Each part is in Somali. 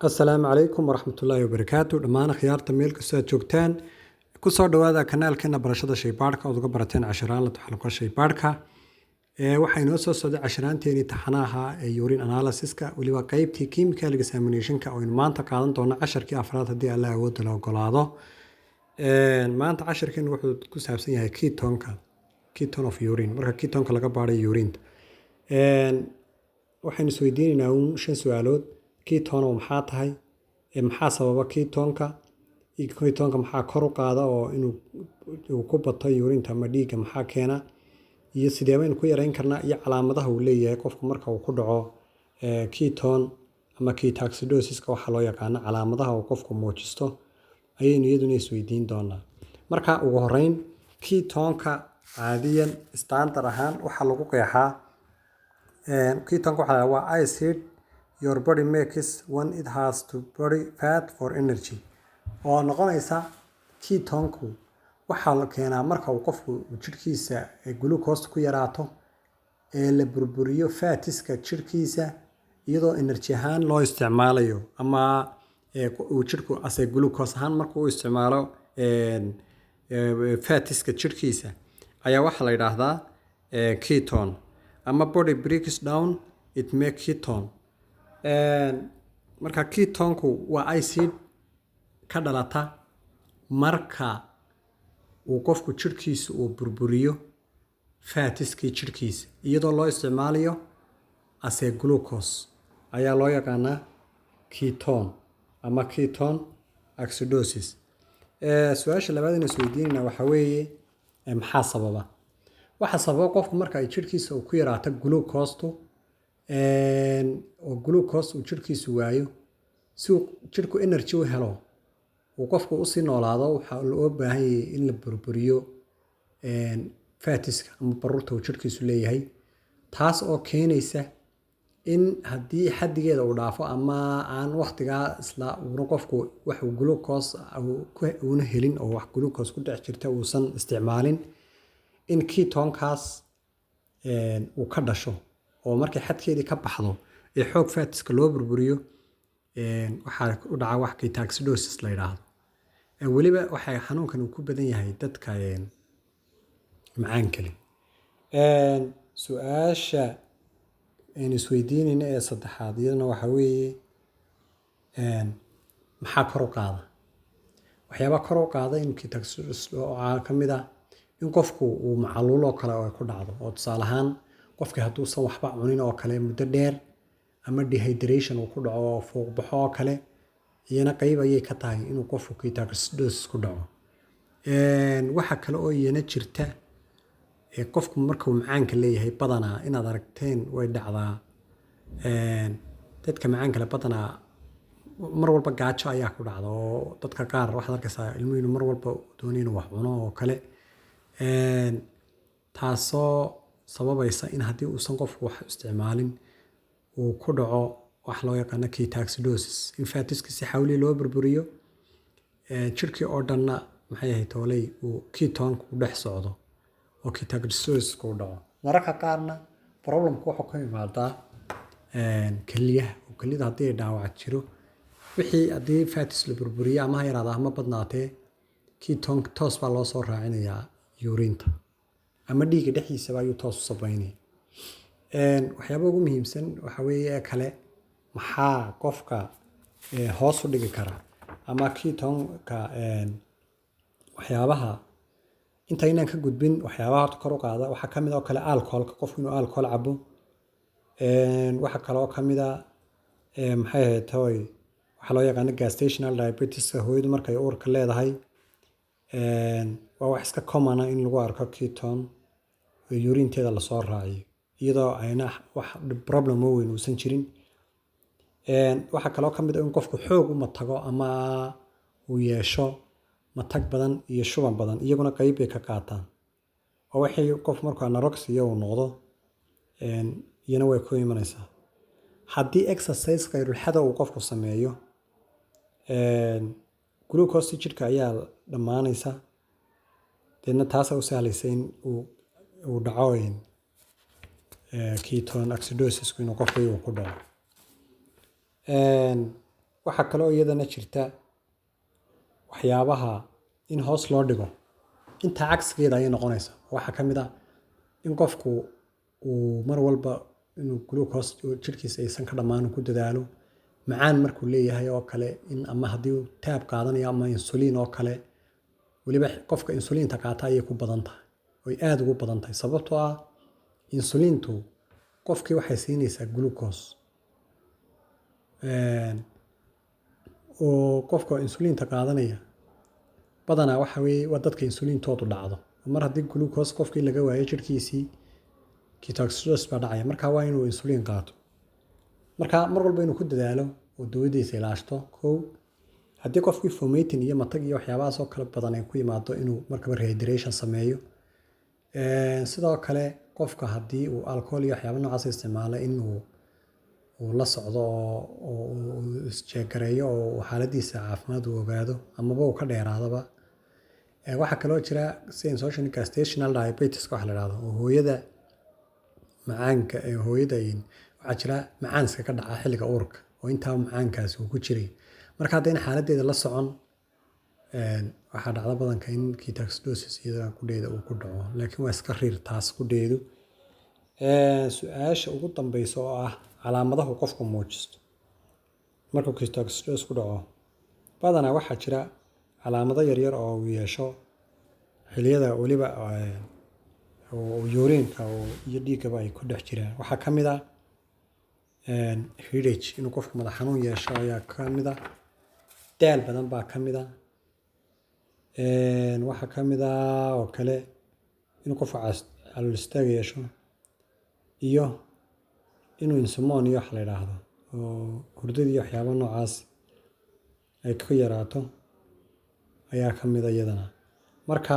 السلام عليكم ورحمة الله وبركاته دمان خيارتا ميل كسو joogtaan kusoo dhawaada kanaalkeena barashada shaybaarka oo uga barateen casharaan la taxalluqa shaybaarka waxa inoo soo socday casharaanteeni taxanaha urine analysis-ka waliba qaybtii chemical examination-ka oo maanta qaadan doona casharkii afraad hadii Allah awood la ogolaado maanta casharkeen wuxuu ku saabsan yahay ketone of urine marka ketonka laga baaray urine waxaan isweydiinaynaa shan su'aalood ketone maxaa tahay maxaa sababa ketonka maxaa kor u qaada oo inuu ku bato urine ama dhiigga maxaa keena iyo sidee baynu ku yareyn karnaa iyo calaamadaha uu leeyahay qofku marka uu ku dhaco ketone ama ketoacidosis waxa loo yaqaan calaamadaha uu qofku muujisto ayaynu iyaduna isweydiin doonaa marka ugu horeyn ketonka caadiyan standard ahaan waxa lagu qeexaa ketonka waa acid your body makes when it has to body fat for energy oo noqonaysa ketonku waxa la keenaa marka uu qofku jirkiisa glucose ku yaraato la burburiyo fatiska jirkiisa iyadoo energy ahaan loo isticmaalayo ama uu jirku asay glucose ahaan marka uu isticmaalo fatiska jirkiisa ayaa waxa la yiraahdaa ketone ama body breaks down it make ketone marka ketonku waa acid ka dhalata marka uu qofku jirkiisa uu burburiyo fatiskii jirkiisa iyadoo loo isticmaalayo asay glucose ayaa loo yaqaanaa ketone ama ketone acidosis su'aasha labaad ee isweydiinayna waxa weeye maxaa sababa waxa sababa qofku marka ay jirkiisa uu ku yaraato glucose oo glucose uu jirkiisu waayo si uu jirku energy u helo uu qofku u sii noolaado waxa loo baahan yahay in la burburiyo fatiska ama baruurta uu jirkiisu leeyahay taas oo keenaysa in haddii xaddigeeda uu dhaafo ama aan waqtigaa isla uu qofku wax glucose uuna helin oo wax glucose ku dhex jirta uusan isticmaalin in ketonkaas uu ka dhasho oo markay xadkeedii ka baxdo ee xoog fatiska loo burburiyo waxaa u dhaca wax ketoacidosis la yiraahdo waliba waxa xanuunkan uu ku badan yahay dadka macaan kale su'aasha aan isweydiinayna ee saddexaad iyadana waxa weeye maxaa kor u qaada waxyaabaha kor u qaada in ketoacidosis ka mid ah in qofku uu macaluul oo kale ku dhacdo oo tusaale ahaan qofkii hadduusan waxba cunin oo kale muddo dheer ama dehydration uu ku dhaco oo fuuqbaxo oo kale iyana qayb ayay ka tahay inuu qofku ketoacidosis ku dhaco waxa kale oo iyana jirta qofku markuu macaanka leeyahay badanaa inaad aragteen way dhacdaa dadka macaanka leh badanaa mar walba gaajo ayaa ku dhacda oo dadka qaar waxaad arkaysaa ilmuhu mar walba doonayaan inuu wax cuno oo kale taasoo sababaysa in haddii uusan qofku wax isticmaalin uu ku dhaco wax loo yaqaan ketoacidosis in fatiska si xawli loo burburiyo jirkii oo dhanna maxay ahayd toolay uu ketonku u dhex socdo oo ketoacidosis ku dhaco mararka qaarna problemku wuxuu ka imaadaa kaliyaha oo kaliyada haddii ay dhaawac jiro wixii haddii fatis la burburiyo ama ha yaraada ama badnaatee ketonka toos baa loo soo raacinayaa urinta ama dhiigga dhexdiisa ayuu toos u sabaynaya waxyaabo ugu muhiimsan waxa weeye kale maxaa qofka hoos u dhigi kara ama ketonka waxyaabaha intaynaan ka gudbin waxyaabaha horta kor u qaada waxaa ka mid oo kale alcoholka qofku inuu alcohol cabo waxa kale oo ka mid ah maxay ahayd toy waxa loo yaqaan gestational diabetes hooyadu markay uurka leedahay waa wax iska common ah in lagu arko ketone urinteeda la soo raaciyo iyadoo ayna wax problem weyn uusan jirin waxa kale oo ka mid ah in qofku xoog u matago ama uu yeesho matag badan iyo shuban badan iyaguna qayb ay ka qaataan oo waxay qof markuu anorexia uu noqdo iyana way ku imanaysaa haddii exercise qayrulxada uu qofku sameeyo glucose jirka ayaa dhammaanaysa deedna taas u sahlaysa in uu dhaco ketone acidosis inuu qofku ku dhaco waxaa kaloo iyadana jirta waxyaabaha in hoos loo dhigo inta cagsigeeda ayay noqonaysaa. Waxaa ka mid ah in qofku uu mar walba inuu glucose jirkiisa aysan ka dhammaan ku dadaalo. Macaan markuu leeyahay oo kale in ama haddii uu taab qaadanayo ama insulin oo kale, weliba qofka insulinta qaata ayay ku badan tahay, oy aad ugu badan tahay. Sababtoo ah insulintu qofkii waxay siinaysaa glucose oo qofka insulinta qaadanaya badanaa waxa weeye waa dadka insulintoodu dhacdo. Mar haddii glucose qofkii laga waayo jirkiisii, ketoacidosis baa dhacaya. Marka waa inuu insulin qaato. Marka mar walba inuu ku dadaalo oo dawadiisa ilaashto. Kow, haddii qofkii vomiting iyo matag iyo waxyaabahaas oo kale badan ay ku yimaado inuu markaba rehydration sameeyo. Sidoo kale qofka haddii uu alcohol iyo waxyaabo noocaas isticmaalo inuu la socdo oo isjeegareeyo oo xaaladiisa caafimaad uu ogaado amaba uu ka dheeraadaba. Waxaa kaloo jira sida social gestational diabetes waxa la yiraahdo oo hooyada macaanka hooyada waxaa jira macaanska ka dhaca xilliga uurka oo intaa macaankaasi uu ku jiray. Marka haddii xaaladeeda la socon waxaa dhacda badanka in ketoacidosis iyada kudheeda uu ku dhaco, laakiin waa iska riir taas kudheedu. Su'aasha ugu dambaysa oo ah calaamadaha qofku muujisto markuu ketoacidosis ku dhaco. Badanaa waxaa jira calaamado yaryar oo uu yeesho xilliyada weliba urine-ka iyo dhiigaba ay ku dhex jiraan. Waxaa ka mid ah headache inuu qofku madax xanuun yeesho ayaa ka mid ah. Daal badan baa ka mid ah. Waxaa ka mid ah oo kale inuu qofku calool istaag yeesho iyo inuu insomnia wax la yiraahdo oo hurdadii waxyaabo noocaas ay ku yaraato ayaa ka mid ah iyadana. Marka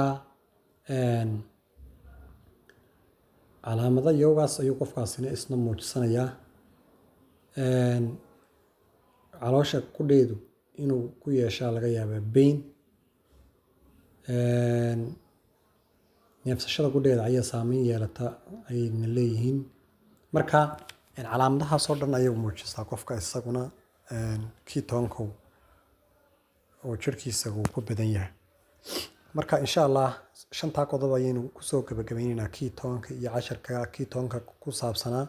calaamada yoogaas ayuu qofkaasina isna muujisanayaa. Caloosha kudheedu inuu ku yeeshaa laga yaabaa pain. Neefsashada kudheeda ayaa saameyn yeelata ayna leeyihiin. Marka calaamadahaas oo dhan ayay muujistaa qofka isaguna ketonka oo jirkiisa uu ku badan yahay. Marka insha Allah shantaa qodob ayaynu kusoo gabagabaynaynaa ketonka iyo casharka ketonka ku saabsanaa.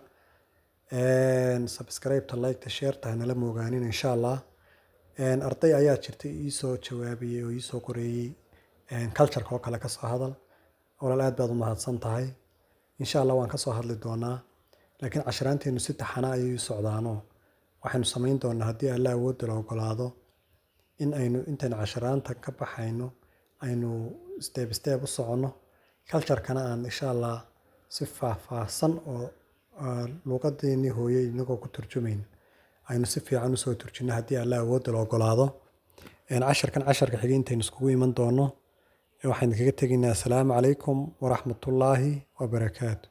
Subscribe, like, share nala moogaanin insha Allah. Arday ayaa jirtay ii soo jawaabay oo ii soo qoreeyay culture oo kale ka soo hadal. Walaal aad baad u mahadsan tahay. Insha Allah waan ka soo hadli doonaa. Laakiin casharaanteenu si taxana ayay socdaano. Waxaanu samayn doonaa haddii Allah awood la ogolaado in aynu intaan casharaanta ka baxayno aynu step u socono. Culture-kana aan insha Allah si faahfaahsan oo luqadeennii hooyo inagoo ku turjumayno aynu si fiican u soo turjino haddii Allah awood la ogolaado. Casharka xigay intaynu iskugu iman doono waxaan kaga tegaynaa. Assalaamu calaykum waraxmatullaahi wabarakaatuh.